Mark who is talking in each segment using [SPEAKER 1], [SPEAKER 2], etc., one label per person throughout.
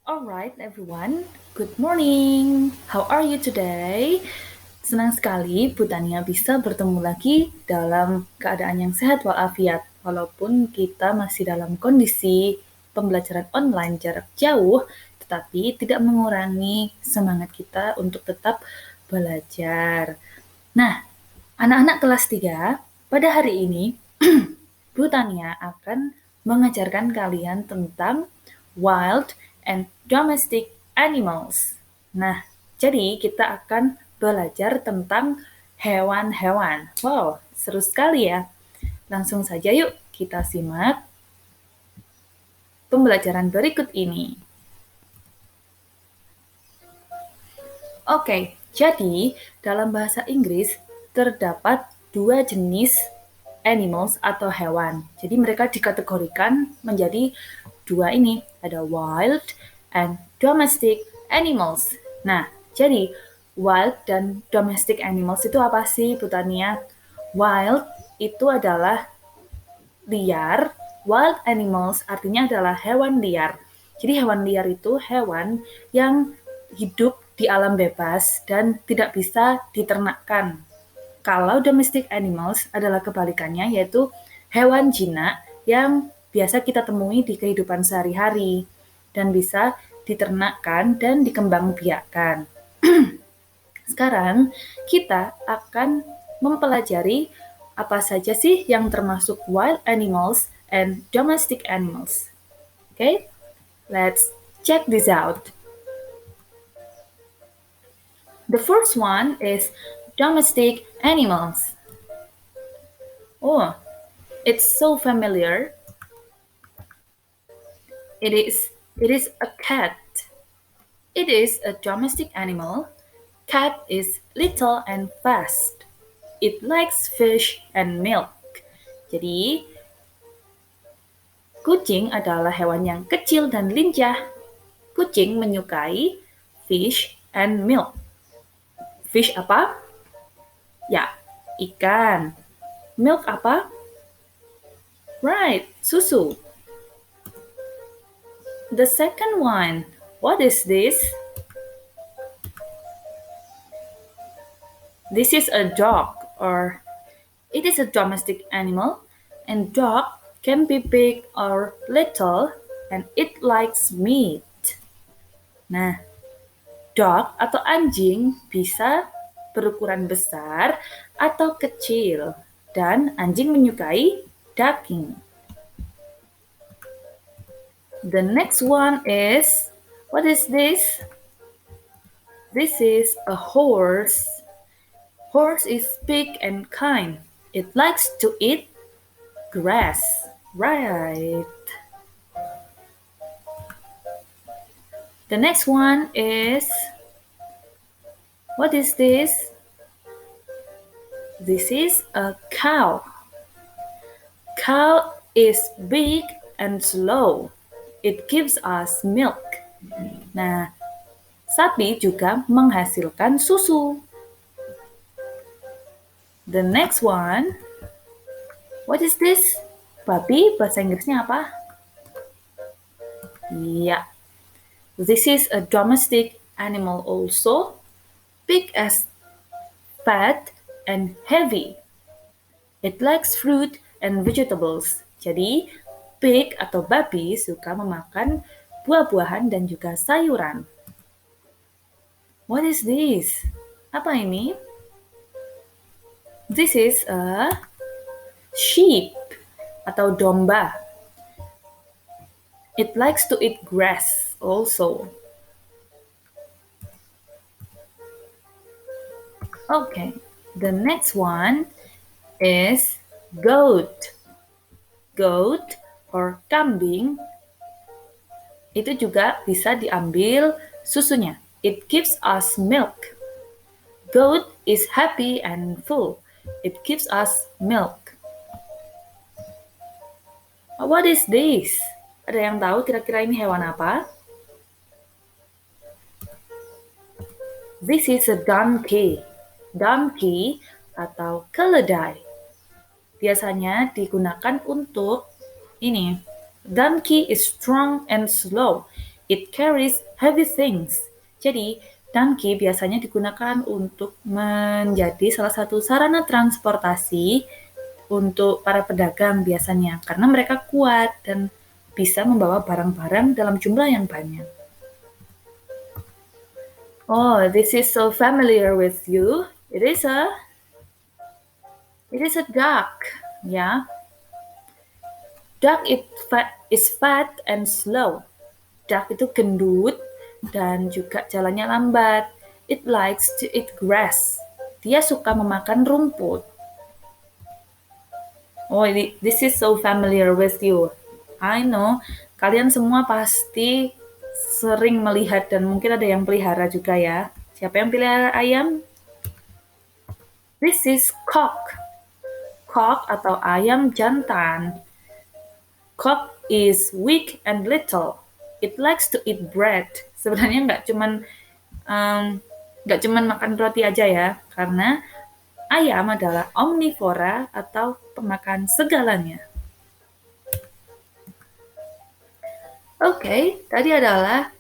[SPEAKER 1] Alright everyone, good morning. How are you today? Senang sekali Bu Tania bisa bertemu lagi dalam keadaan yang sehat walafiat. Walaupun kita masih dalam kondisi pembelajaran online jarak jauh, tetapi tidak mengurangi semangat kita untuk tetap belajar. Nah, anak-anak kelas 3, pada hari ini Bu Tania akan mengajarkan kalian tentang wild and domestic animals. Nah, jadi kita akan belajar tentang hewan-hewan. Wow, seru sekali ya. Langsung saja yuk kita simak pembelajaran berikut ini. Oke, jadi dalam bahasa Inggris terdapat dua jenis animals atau hewan. Jadi mereka dikategorikan menjadi dua ini, ada wild and domestic animals. Nah, jadi wild dan domestic animals itu apa sih, Bu Tania? Wild itu adalah liar, wild animals artinya adalah hewan liar. Jadi hewan liar itu hewan yang hidup di alam bebas dan tidak bisa diternakkan. Kalau domestic animals adalah kebalikannya, yaitu hewan jinak yang biasa kita temui di kehidupan sehari-hari dan bisa diternakkan dan dikembangbiakkan. Sekarang kita akan mempelajari apa saja sih yang termasuk wild animals and domestic animals. Okay, let's check this out. The first one is domestic animals. Oh, it's so familiar. It is a cat. It is a domestic animal. Cat is little and fast. It likes fish and milk. Jadi, kucing adalah hewan yang kecil dan lincah. Kucing menyukai fish and milk. Fish apa? Ya, ikan. Milk apa? Right, susu. The second one, what is this? This is a dog, or it is a domestic animal, and dog can be big or little, and it likes meat. Nah, dog atau anjing bisa berukuran besar atau kecil, dan anjing menyukai daging. The next one is, what is this? This is a horse. Horse is big and kind. It likes to eat grass. Right. The next one is, what is this? This is a cow. Cow is big and slow. It gives us milk. Nah, sapi juga menghasilkan susu. The next one, what is this? Babi bahasa Inggrisnya apa? Yeah, this is a domestic animal also. Big as fat and heavy. It likes fruit and vegetables. Jadi, pig atau babi suka memakan buah-buahan dan juga sayuran. What is this? Apa ini? This is a sheep atau domba. It likes to eat grass also. Okay, the next one is goat. Goat or kambing itu juga bisa diambil susunya. It gives us milk. Goat is happy and full. It gives us milk. What is this? Ada yang tahu kira-kira ini hewan apa? This is a donkey. Donkey atau keledai. Biasanya digunakan untuk ini. Donkey is strong and slow. It carries heavy things. Jadi, donkey biasanya digunakan untuk menjadi salah satu sarana transportasi untuk para pedagang biasanya, karena mereka kuat dan bisa membawa barang-barang dalam jumlah yang banyak. Oh, this is so familiar with you. It is a duck. Yeah. Duck is fat and slow. Duck itu gendut dan juga jalannya lambat. It likes to eat grass. Dia suka memakan rumput. Oh, this is so familiar with you. I know, kalian semua pasti sering melihat dan mungkin ada yang pelihara juga ya. Siapa yang pelihara ayam? This is cock. Cock atau ayam jantan. Cock is weak and little. It likes to eat bread. Sebenarnya nggak cuman makan roti aja ya, karena ayam adalah omnivora atau pemakan segalanya. Oke, tadi adalah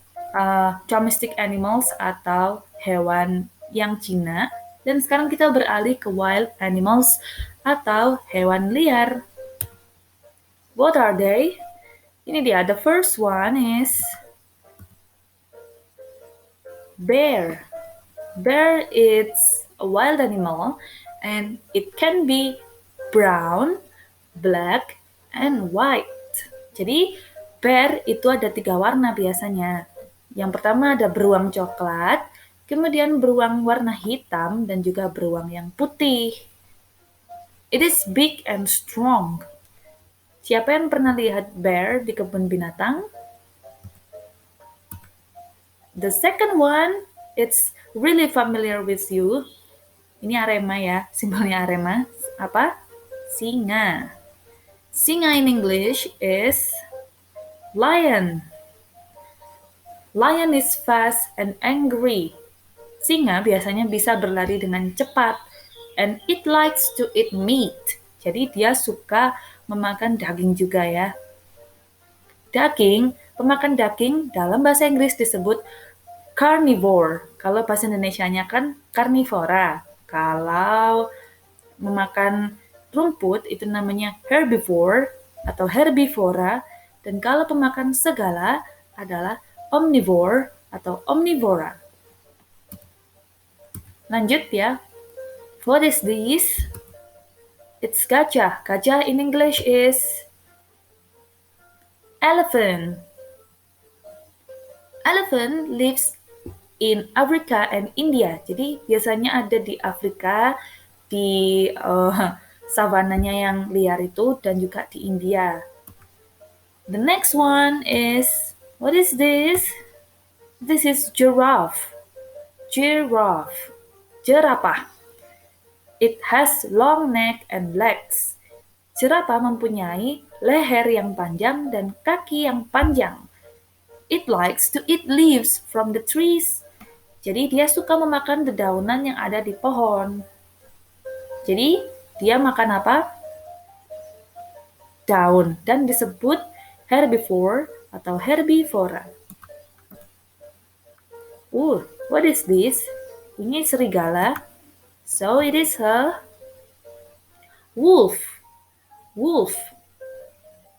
[SPEAKER 1] domestic animals atau hewan yang jinak, dan sekarang kita beralih ke wild animals atau hewan liar. What are they? Ini dia, the first one is bear. Bear is a wild animal and it can be brown, black, and white. Jadi bear itu ada 3 warna biasanya. Yang pertama ada beruang coklat, kemudian beruang warna hitam, dan juga beruang yang putih. It is big and strong. Siapa yang pernah lihat bear di kebun binatang? The second one, it's really familiar with you. Ini Arema ya, simbolnya Arema. Apa? Singa. Singa in English is lion. Lion is fast and angry. Singa biasanya bisa berlari dengan cepat. And it likes to eat meat. Jadi dia suka memakan daging juga ya. Pemakan daging dalam bahasa Inggris disebut carnivore. Kalau bahasa Indonesianya kan karnivora. Kalau memakan rumput itu namanya herbivore atau herbivora. Dan kalau pemakan segala adalah omnivore atau omnivora. Lanjut ya. What is this? It's gajah. Gajah in English is elephant. Elephant lives in Africa and India. Jadi biasanya ada di Afrika, di savananya yang liar itu, dan juga di India. The next one is, what is this? This is giraffe. Giraffe. Jerapah. It has long neck and legs. Jerapah mempunyai leher yang panjang dan kaki yang panjang. It likes to eat leaves from the trees. Jadi dia suka memakan dedaunan yang ada di pohon. Jadi dia makan apa? Daun, dan disebut herbivore atau herbivora. What is this? Ini serigala. So it is a wolf. Wolf.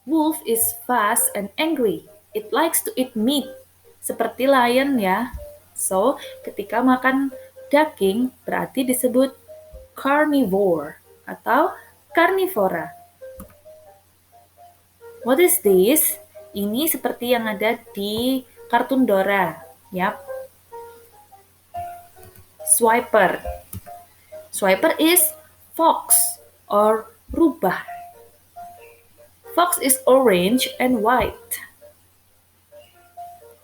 [SPEAKER 1] Wolf is fast and angry. It likes to eat meat. Seperti lion ya. So, ketika makan daging berarti disebut carnivore atau carnivora. What is this? Ini seperti yang ada di kartun Dora. Yap. Swiper. Swiper is fox or rubah. Fox is orange and white.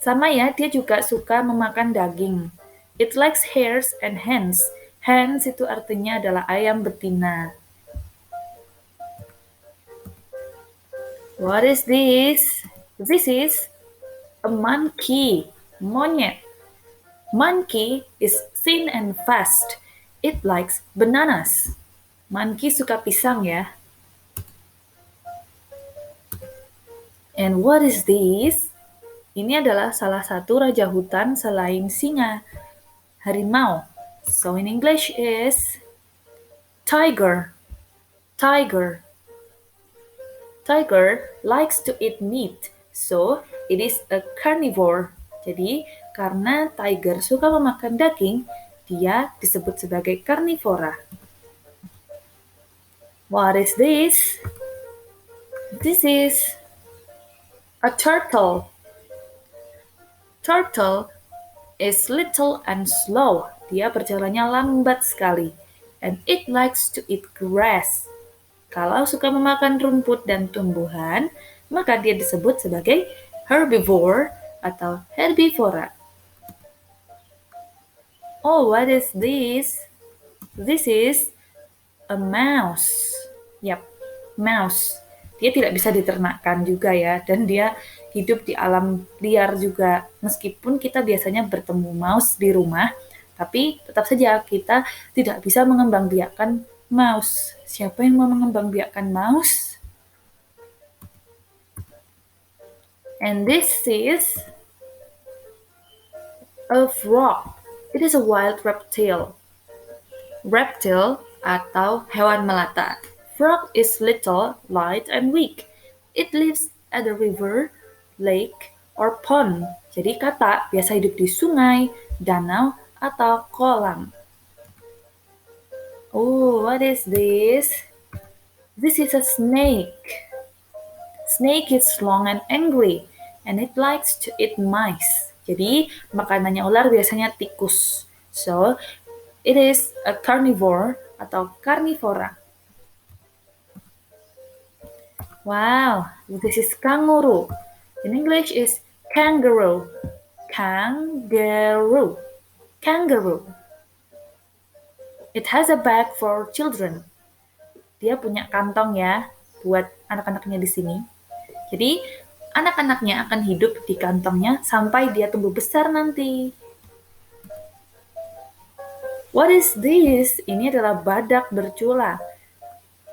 [SPEAKER 1] Sama ya, dia juga suka memakan daging. It likes hares and hens. Hens itu artinya adalah ayam betina. What is this? This is a monkey. Monyet. Monkey is thin and fast. It likes bananas. Monkey suka pisang ya. And what is this? Ini adalah salah satu raja hutan selain singa, harimau. So in English is tiger. Tiger. Tiger likes to eat meat, so it is a carnivore. Jadi, karena tiger suka memakan daging, dia disebut sebagai karnivora. What is this? This is a turtle. Turtle is little and slow. Dia berjalannya lambat sekali. And it likes to eat grass. Kalau suka memakan rumput dan tumbuhan, maka dia disebut sebagai herbivore atau herbivora. Oh, what is this? This is a mouse. Yap, mouse. Dia tidak bisa diternakkan juga ya, dan dia hidup di alam liar juga. Meskipun kita biasanya bertemu mouse di rumah, tapi tetap saja kita tidak bisa mengembangbiakkan mouse. Siapa yang mau mengembangbiakkan mouse? And this is a frog. It is a wild reptile. Reptile atau hewan melata. Frog is little, light, and weak. It lives at a river, lake, or pond. Jadi katak biasa hidup di sungai, danau, atau kolam. Oh, what is this? This is a snake. Snake is long and angry, and it likes to eat mice. Jadi, makanannya ular biasanya tikus. So, it is a carnivore atau karnivora. Wow, this is kangaroo. In English is kangaroo. Kangaroo. Kangaroo. It has a bag for children. Dia punya kantong ya buat anak-anaknya di sini. Jadi, anak-anaknya akan hidup di kantongnya sampai dia tumbuh besar nanti. What is this? Ini adalah badak bercula.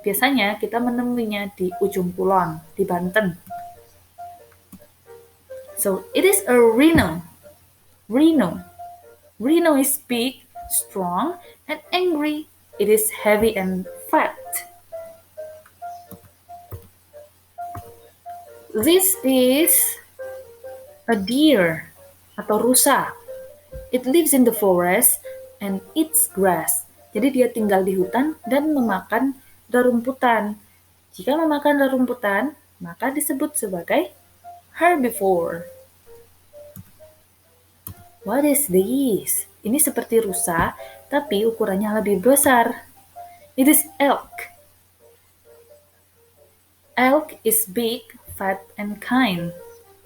[SPEAKER 1] Biasanya kita menemuinya di ujung kulon, di Banten. So, it is a rhino. Rhino. Rhino is big, strong, and angry. It is heavy and fat. This is a deer atau rusa. It lives in the forest and eats grass. Jadi dia tinggal di hutan dan memakan rerumputan. Jika memakan rerumputan, maka disebut sebagai herbivore. What is this? Ini seperti rusa, tapi ukurannya lebih besar. It is elk. Elk is big, fat, and kind.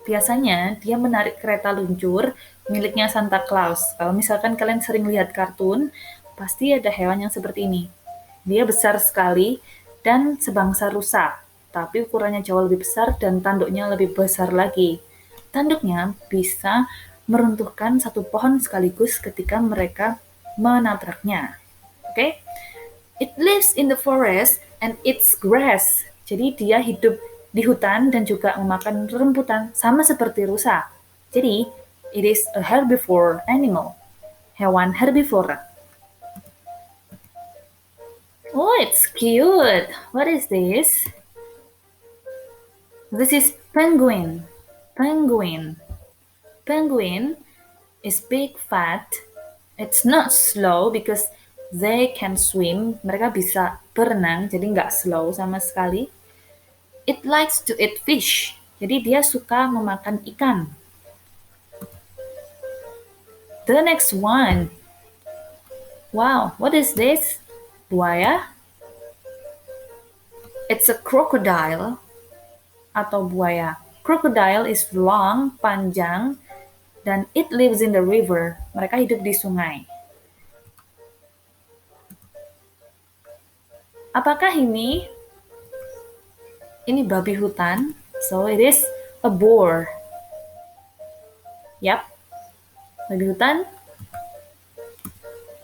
[SPEAKER 1] Biasanya dia menarik kereta luncur miliknya Santa Claus. Kalau misalkan kalian sering lihat kartun, pasti ada hewan yang seperti ini. Dia besar sekali dan sebangsa rusa, tapi ukurannya jauh lebih besar dan tanduknya lebih besar lagi. Tanduknya bisa meruntuhkan satu pohon sekaligus ketika mereka menabraknya. Oke? It lives in the forest and eats grass. Jadi dia hidup di hutan dan juga memakan rumputan sama seperti rusa. Jadi, it is a herbivore animal. Hewan herbivora. Oh, it's cute. What is this? This is penguin. Penguin. Penguin is big, fat. It's not slow because they can swim. Mereka bisa berenang, jadi nggak slow sama sekali. It likes to eat fish. Jadi dia suka memakan ikan. The next one. Wow, what is this? Buaya. It's a crocodile atau buaya. Crocodile is long, panjang, dan it lives in the river. Mereka hidup di sungai. Apakah ini? Ini babi hutan. So it is a boar. Yap. Babi hutan.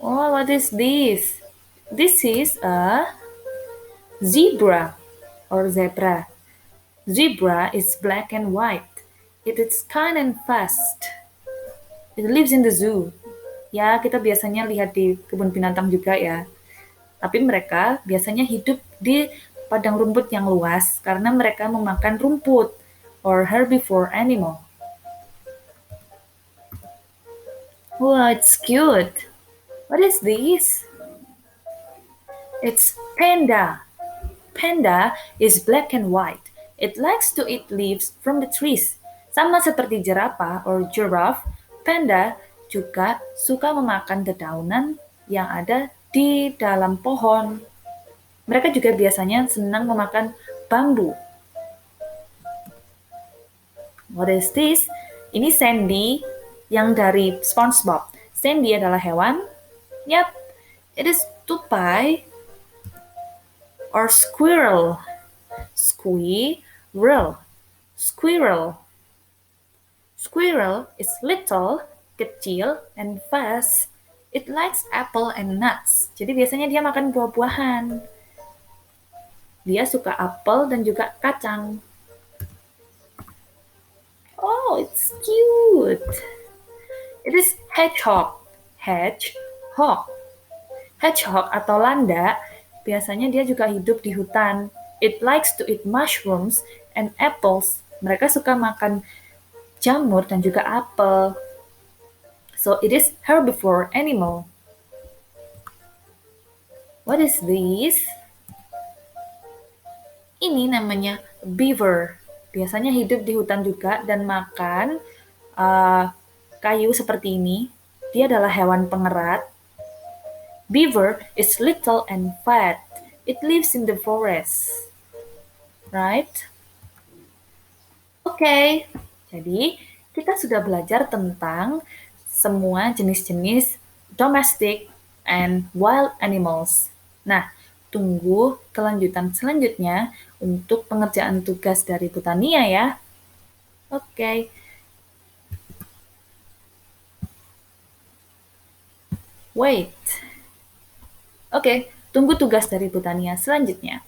[SPEAKER 1] Oh, what is this? This is a zebra or zebra. Zebra is black and white. It is kind and fast. It lives in the zoo. Ya, kita biasanya lihat di kebun binatang juga ya. Tapi mereka biasanya hidup di padang rumput yang luas karena mereka memakan rumput or herbivore animal. Wow, it's cute. What is this? It's panda. Panda is black and white. It likes to eat leaves from the trees. Sama seperti jerapah or giraffe, panda juga suka memakan dedaunan yang ada di dalam pohon. Mereka juga biasanya senang memakan bambu. What is this? Ini Sandy yang dari SpongeBob. Sandy adalah hewan. Yap, it is tupai or squirrel. Squirrel. Squirrel. Squirrel is little, kecil, and fast. It likes apple and nuts. Jadi biasanya dia makan buah-buahan. Dia suka apel dan juga kacang. Oh, it's cute. It is hedgehog. Hedgehog. Hedgehog atau landa, biasanya dia juga hidup di hutan. It likes to eat mushrooms and apples. Mereka suka makan jamur dan juga apel. So it is herbivore animal. What is this? Ini namanya beaver. Biasanya hidup di hutan juga dan makan kayu seperti ini. Dia adalah hewan pengerat. Beaver is little and fat. It lives in the forest. Right? Oke. Jadi, kita sudah belajar tentang semua jenis-jenis domestic and wild animals. Nah, tunggu kelanjutan selanjutnya untuk pengerjaan tugas dari Butania ya. Oke. Wait. Oke, tunggu tugas dari Butania selanjutnya.